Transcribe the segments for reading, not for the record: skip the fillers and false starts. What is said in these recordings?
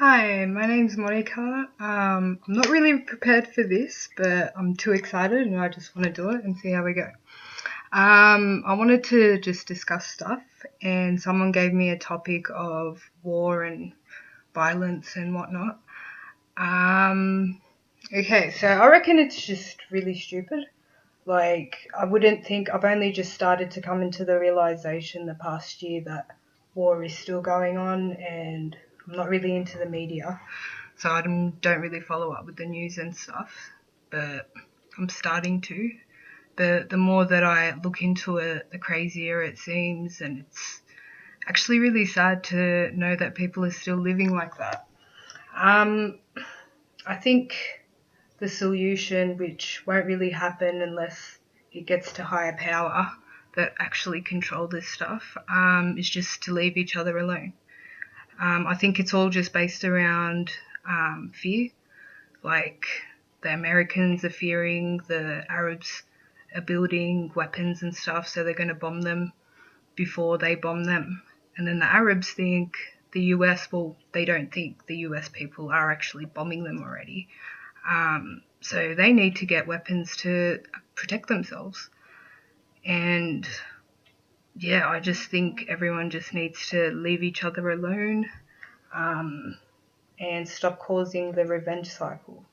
Hi, my name's Monica. I'm not really prepared for this, but I'm too excited and I just want to do it and see how we go. I wanted to just discuss stuff, and someone gave me a topic of war and violence and whatnot. Okay, so I reckon it's just really stupid. I wouldn't think, I've only just started to come into the realization the past year that war is still going on, and I'm not really into the media, so I don't really follow up with the news and stuff, but I'm starting to. But the more that I look into it, the crazier it seems, and it's actually really sad to know that people are still living like that. Um, I think the solution, which won't really happen unless it gets to higher power that actually control this stuff, is just to leave each other alone. I think it's all just based around fear. Like, the Americans are fearing the Arabs are building weapons and stuff, so they're going to bomb them before they bomb them. And then the Arabs think the US, well, they don't think the US people are actually bombing them already. So they need to get weapons to protect themselves. And yeah, I just think everyone just needs to leave each other alone, and stop causing the revenge cycle.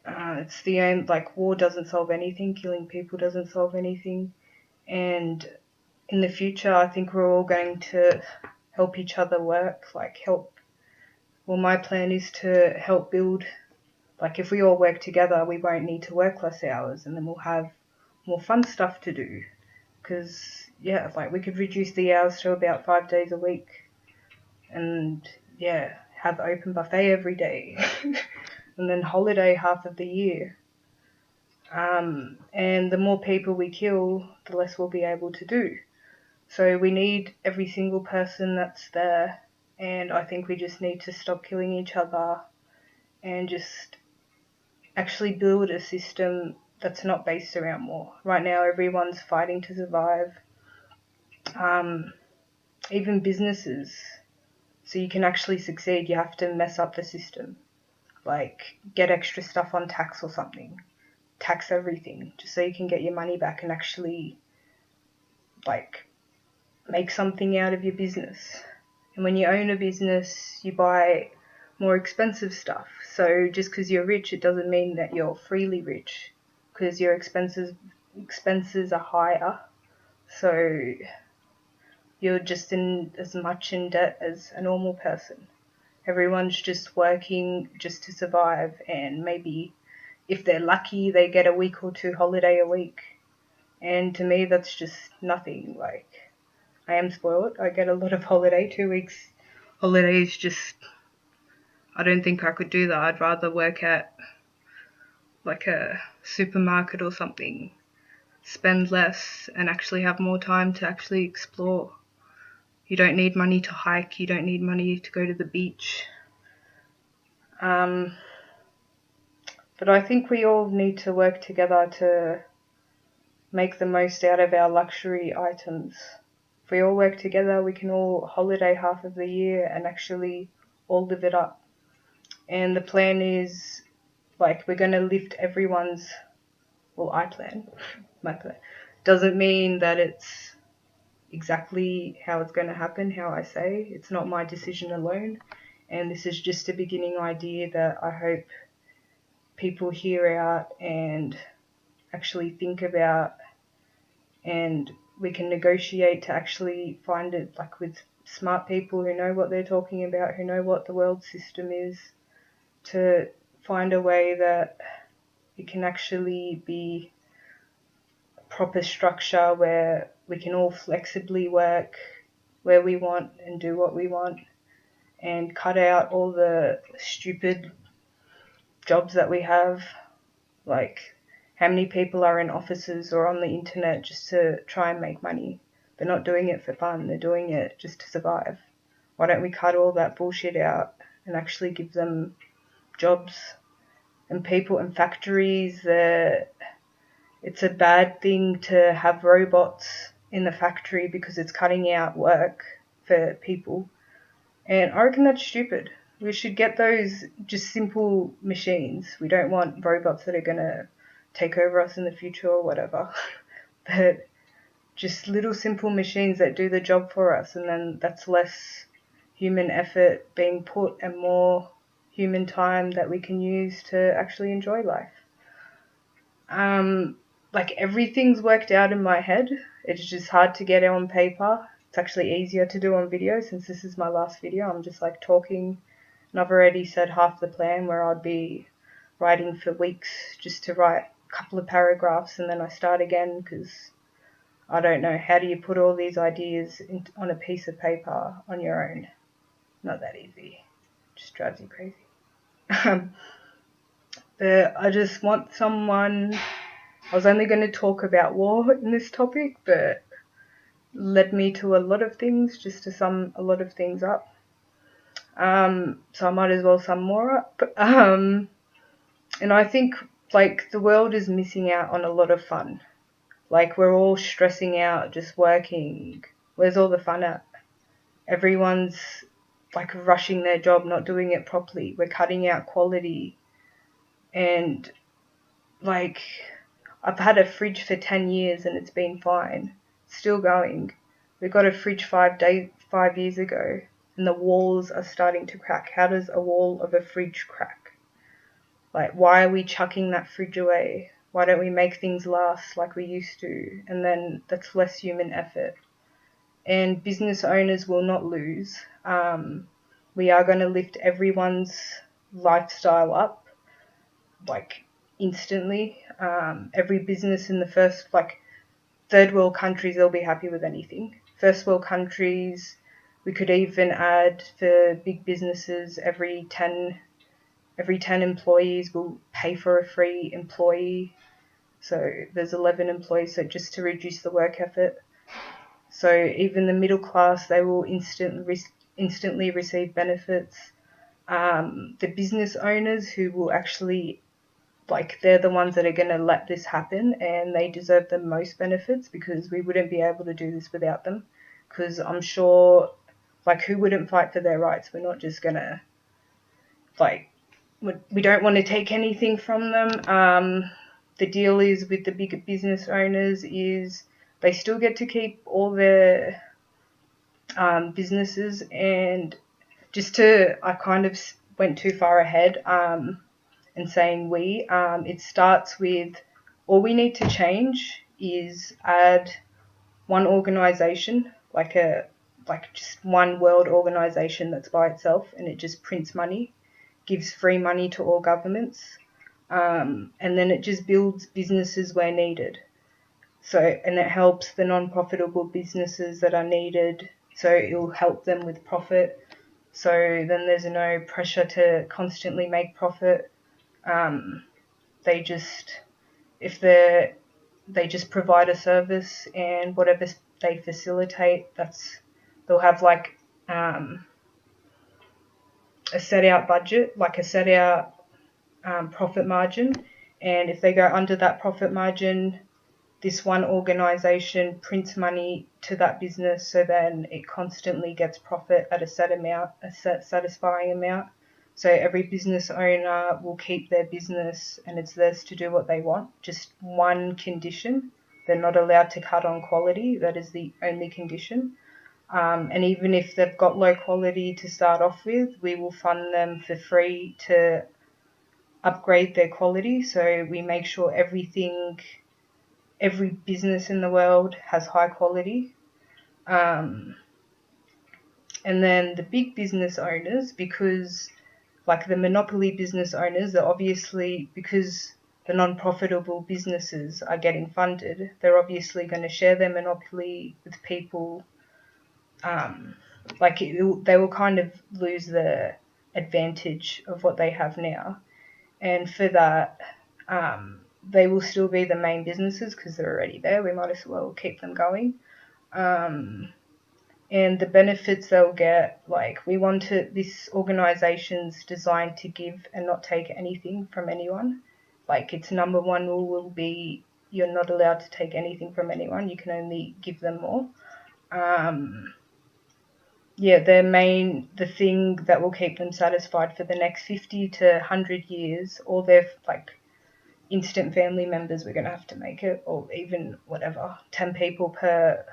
It's the end, like, war doesn't solve anything, killing people doesn't solve anything. And in the future, I think we're all going to help each other work, my plan is to help build. Like, if we all work together, we won't need to work less hours, and then we'll have more fun stuff to do. Because, yeah, like, we could reduce the hours to about 5 days a week, and, yeah, have open buffet every day, and then holiday half of the year. And the more people we kill, the less we'll be able to do. So we need every single person that's there, and I think we just need to stop killing each other and just actually build a system that's not based around war. Right now, everyone's fighting to survive. Even businesses, so you can actually succeed, you have to mess up the system. Like, get extra stuff on tax or something. Tax everything, just so you can get your money back and actually, like, make something out of your business. And when you own a business, you buy more expensive stuff. So just because you're rich, it doesn't mean that you're freely rich, because your expenses are higher. So you're just in as much in debt as a normal person. Everyone's just working just to survive, and maybe if they're lucky, they get a week or two holiday a week. And to me, that's just nothing. Like, I am spoiled. I get a lot of holiday. 2 weeks holiday is just, I don't think I could do that. I'd rather work at like a supermarket or something, spend less, and actually have more time to actually explore. You don't need money to hike. You don't need money to go to the beach. But I think we all need to work together to make the most out of our luxury items. If we all work together, we can all holiday half of the year and actually all live it up. And the plan is, like, we're going to lift everyone's, my plan. Doesn't mean that it's exactly how it's going to happen, how I say. It's not my decision alone. And this is just a beginning idea that I hope people hear out and actually think about, and we can negotiate to actually find it, like, with smart people who know what they're talking about, who know what the world system is, to find a way that it can actually be a proper structure where we can all flexibly work where we want and do what we want, and cut out all the stupid jobs that we have. Like, how many people are in offices or on the internet just to try and make money? They're not doing it for fun, they're doing it just to survive. Why don't we cut all that bullshit out and actually give them jobs? And people in factories, it's a bad thing to have robots in the factory because it's cutting out work for people. And I reckon that's stupid. We should get those just simple machines. We don't want robots that are going to take over us in the future or whatever. But just little simple machines that do the job for us, and then that's less human effort being put and more human time that we can use to actually enjoy life. Like everything's worked out in my head. It's just hard to get it on paper. It's actually easier to do on video since this is my last video. I'm just like talking, and I've already said half the plan where I'd be writing for weeks just to write a couple of paragraphs and then I start again because I don't know, how do you put all these ideas on a piece of paper on your own? Not that easy. Just drives you crazy. But I just want someone. I was only going to talk about war in this topic, but led me to a lot of things, just to sum a lot of things up. So I might as well sum more up. And I think like the world is missing out on a lot of fun. Like we're all stressing out, just working. Where's all the fun at? Everyone's like rushing their job, not doing it properly. We're cutting out quality. And like I've had a fridge for 10 years and it's been fine. Still going. We got a fridge 5 years ago and the walls are starting to crack. How does a wall of a fridge crack? Like, why are we chucking that fridge away? Why don't we make things last like we used to? And then that's less human effort. And business owners will not lose. We are going to lift everyone's lifestyle up, like instantly. Every business in the first, like third world countries, they'll be happy with anything. First world countries, we could even add for big businesses, every 10 employees will pay for a free employee. So there's 11 employees, so just to reduce the work effort. So even the middle class, they will instantly receive benefits. The business owners who will actually, like, they're the ones that are going to let this happen and they deserve the most benefits because we wouldn't be able to do this without them. Because I'm sure, like, who wouldn't fight for their rights? We're not just going to, like, we don't want to take anything from them. The deal is with the bigger business owners is they still get to keep all their businesses. And I kind of went too far ahead and saying it starts with all we need to change is add one organization, like just one world organization that's by itself and it just prints money, gives free money to all governments, and then it just builds businesses where needed. So, and it helps the non-profitable businesses that are needed. So it'll help them with profit. So then there's no pressure to constantly make profit. They just provide a service and whatever they facilitate, they'll have like a set out budget, like a set out profit margin. And if they go under that profit margin, this one organization prints money to that business, so then it constantly gets profit at a set satisfying amount. So every business owner will keep their business and it's theirs to do what they want. Just one condition, they're not allowed to cut on quality. That is the only condition. And even if they've got low quality to start off with, we will fund them for free to upgrade their quality. So we make sure every business in the world has high quality. And then the big business owners, because like the monopoly business owners, they're obviously, because the non-profitable businesses are getting funded, they're obviously going to share their monopoly with people. They will kind of lose the advantage of what they have now. And for that, they will still be the main businesses because they're already there. We might as well keep them going. And the benefits they'll get, like this organization's designed to give and not take anything from anyone. Like its number one rule will be you're not allowed to take anything from anyone. You can only give them more. the thing that will keep them satisfied for the next 50 to 100 years, all their like instant family members, we're going to have to make it, or even whatever, 10 people per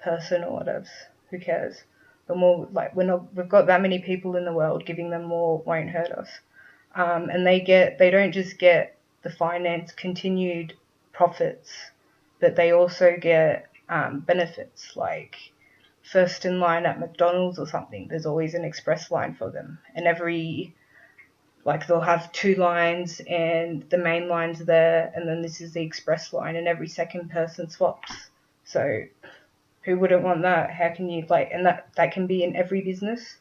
person or whatever, who cares? The more, like, we've got that many people in the world, giving them more won't hurt us. And they don't just get the continued profits, but they also get benefits, like first in line at McDonald's or something, there's always an express line for them. And they'll have 2 lines and the main line's there, and then this is the express line, and every second person swaps. So who wouldn't want that? How can you, and that can be in every business.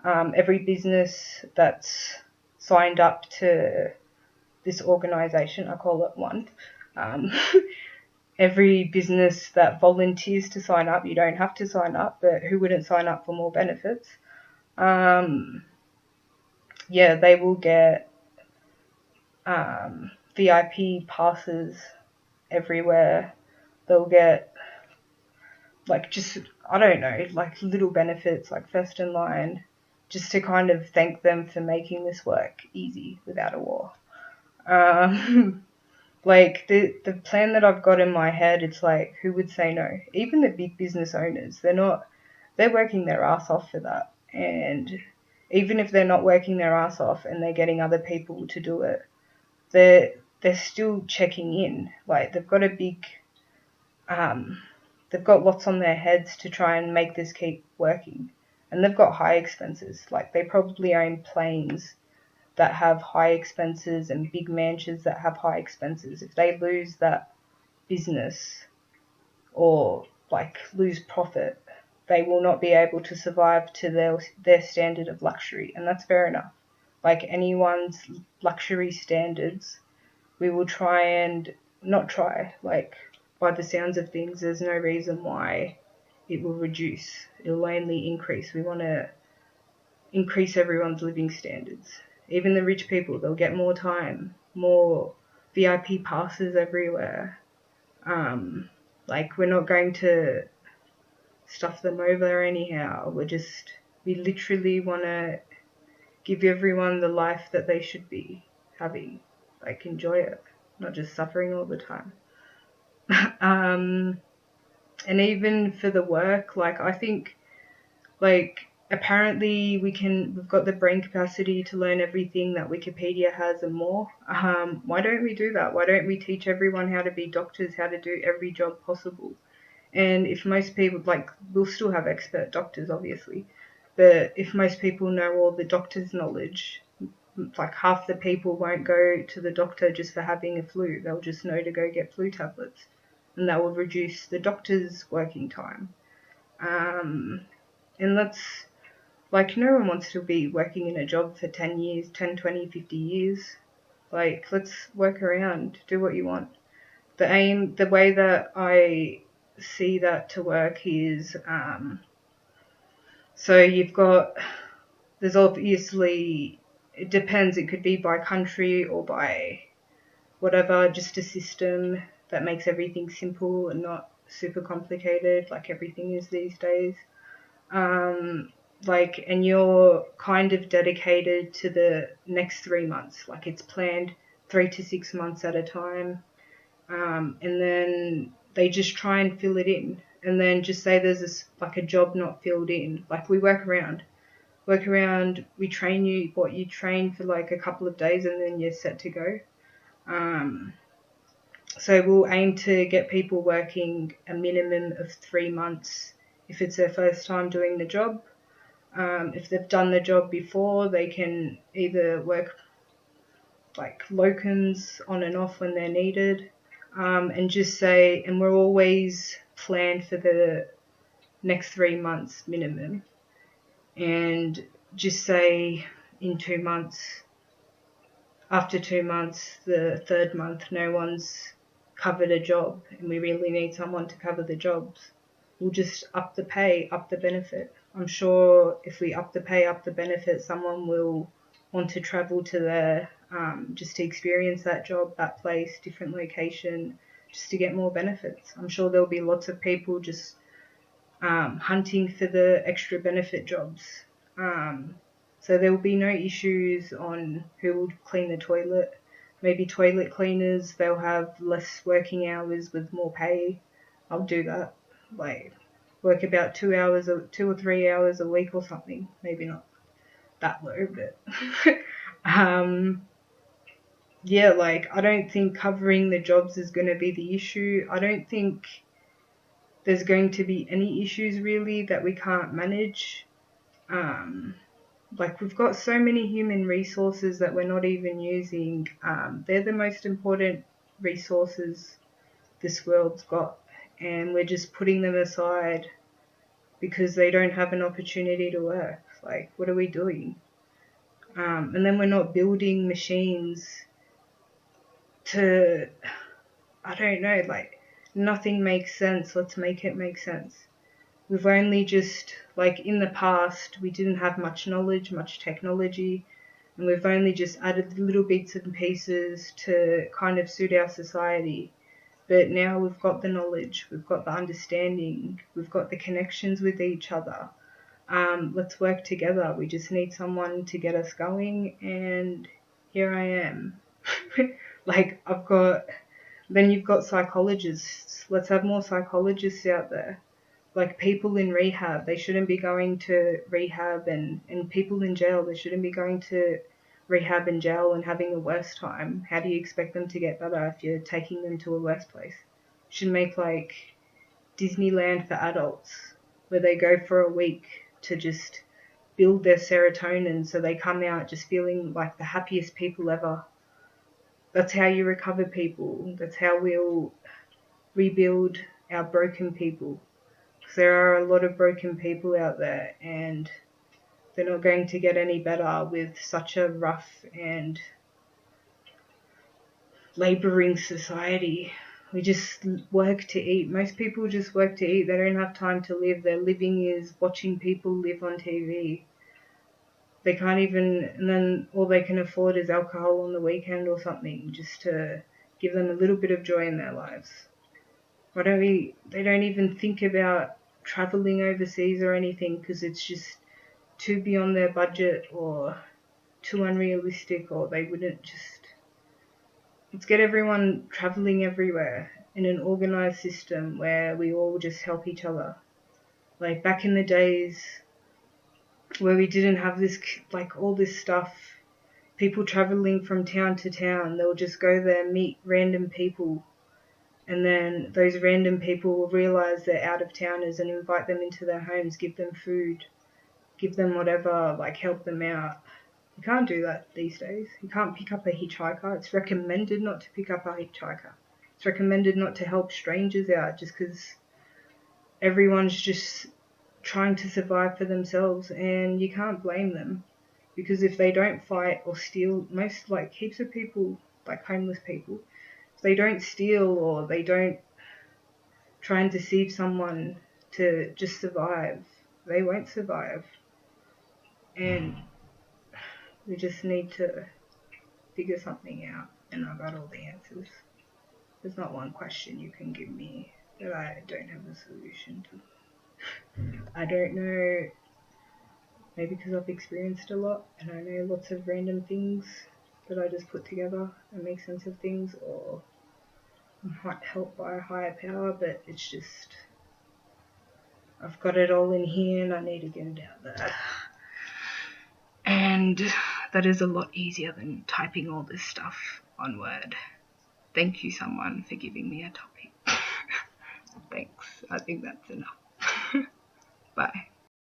Every business that's signed up to this organisation, I call it one, every business that volunteers to sign up, you don't have to sign up, but who wouldn't sign up for more benefits? They will get VIP passes everywhere. They'll get little benefits like first in line, just to kind of thank them for making this work easy without a war. The plan that I've got in my head, it's like, who would say no? Even the big business owners, they're working their ass off for that. And even if they're not working their ass off and they're getting other people to do it, they're still checking in. Like, they've got they've got lots on their heads to try and make this keep working. And they've got high expenses. Like, they probably own planes that have high expenses and big mansions that have high expenses. If they lose that business or lose profit, they will not be able to survive to their standard of luxury. And that's fair enough. Like anyone's luxury standards, we will try and not try. By the sounds of things, there's no reason why it will reduce. It'll only increase. We want to increase everyone's living standards. Even the rich people, they'll get more time, more VIP passes everywhere. We're not going to stuff them over anyhow. We literally want to give everyone the life that they should be having. Enjoy it, not just suffering all the time. And even for the work, I think, apparently we've got the brain capacity to learn everything that Wikipedia has and more. Why don't we do that? Why don't we teach everyone how to be doctors, how to do every job possible? And if most people, we'll still have expert doctors, obviously, but if most people know all the doctor's knowledge, half the people won't go to the doctor just for having a flu. They'll just know to go get flu tablets, and that will reduce the doctor's working time. And that's, no one wants to be working in a job for 10 years, 10, 20, 50 years. Let's work around, do what you want. The way that I see that to work is, there's obviously, it depends, it could be by country or by whatever, just a system that makes everything simple and not super complicated like everything is these days. And you're kind of dedicated to the next 3 months. It's planned 3 to 6 months at a time. And then they just try and fill it in. And then just say there's a job not filled in. We work around, we train you, you train for a couple of days and then you're set to go. So we'll aim to get people working a minimum of 3 months if it's their first time doing the job. If they've done the job before, they can either work locums on and off when they're needed, and just say, and we're always planned for the next 3 months minimum, and just say in 2 months, after 2 months, the third month, no one's covered a job and we really need someone to cover the jobs, we'll just up the pay, up the benefit. I'm sure if we up the pay, up the benefit, someone will want to travel to there just to experience that job, that place, different location, just to get more benefits. I'm sure there'll be lots of people just hunting for the extra benefit jobs. So there will be no issues on who will clean the toilet. Maybe toilet cleaners, they'll have less working hours with more pay. I'll do that. Like, work about 2 or 3 hours a week or something. Maybe not that low, but yeah, like, I don't think covering the jobs is going to be the issue. I don't think there's going to be any issues really that we can't manage. Like, we've got so many human resources that we're not even using. They're the most important resources this world's got, and we're just putting them aside because they don't have an opportunity to work. Like, what are we doing? And then we're not building machines to, I don't know, like, nothing makes sense. Let's make it make sense. We've only just, like, in the past, we didn't have much knowledge, much technology, and we've only just added little bits and pieces to kind of suit our society. But now we've got the knowledge, we've got the understanding, we've got the connections with each other. Let's work together. We just need someone to get us going, and here I am. Like, then you've got psychologists. Let's have more psychologists out there. Like, people in rehab, they shouldn't be going to rehab, and people in jail, they shouldn't be going to rehab and jail and having a worse time. How do you expect them to get better if you're taking them to a worse place? You should make, like, Disneyland for adults, where they go for a week to just build their serotonin so they come out just feeling like the happiest people ever. That's how you recover people. That's how we'll rebuild our broken people. Because there are a lot of broken people out there, and they're not going to get any better with such a rough and labouring society. We just work to eat. Most people just work to eat. They don't have time to live. Their living is watching people live on TV. They can't even, and then all they can afford is alcohol on the weekend or something, just to give them a little bit of joy in their lives. They don't even think about travelling overseas or anything, because it's just too beyond their budget or too unrealistic, or they wouldn't just. Let's get everyone travelling everywhere in an organised system where we all just help each other. Like, back in the days where we didn't have this, like, all this stuff, people travelling from town to town, they'll just go there, meet random people, and then those random people will realise they're out-of-towners and invite them into their homes, give them food, give them whatever, like, help them out. You can't do that these days. You can't pick up a hitchhiker. It's recommended not to pick up a hitchhiker. It's recommended not to help strangers out, just because everyone's just trying to survive for themselves, and you can't blame them. Because if they don't fight or steal, most, like, heaps of people, like homeless people, if they don't steal or they don't try and deceive someone to just survive, they won't survive. And we just need to figure something out, and I've got all the answers. There's not one question you can give me that I don't have a solution to. I don't know, maybe because I've experienced a lot and I know lots of random things that I just put together and make sense of things, or I'm helped by a higher power, but it's just, I've got it all in here and I need to get it out there. And that is a lot easier than typing all this stuff on Word. Thank you, someone, for giving me a topic. Thanks. I think that's enough. Bye.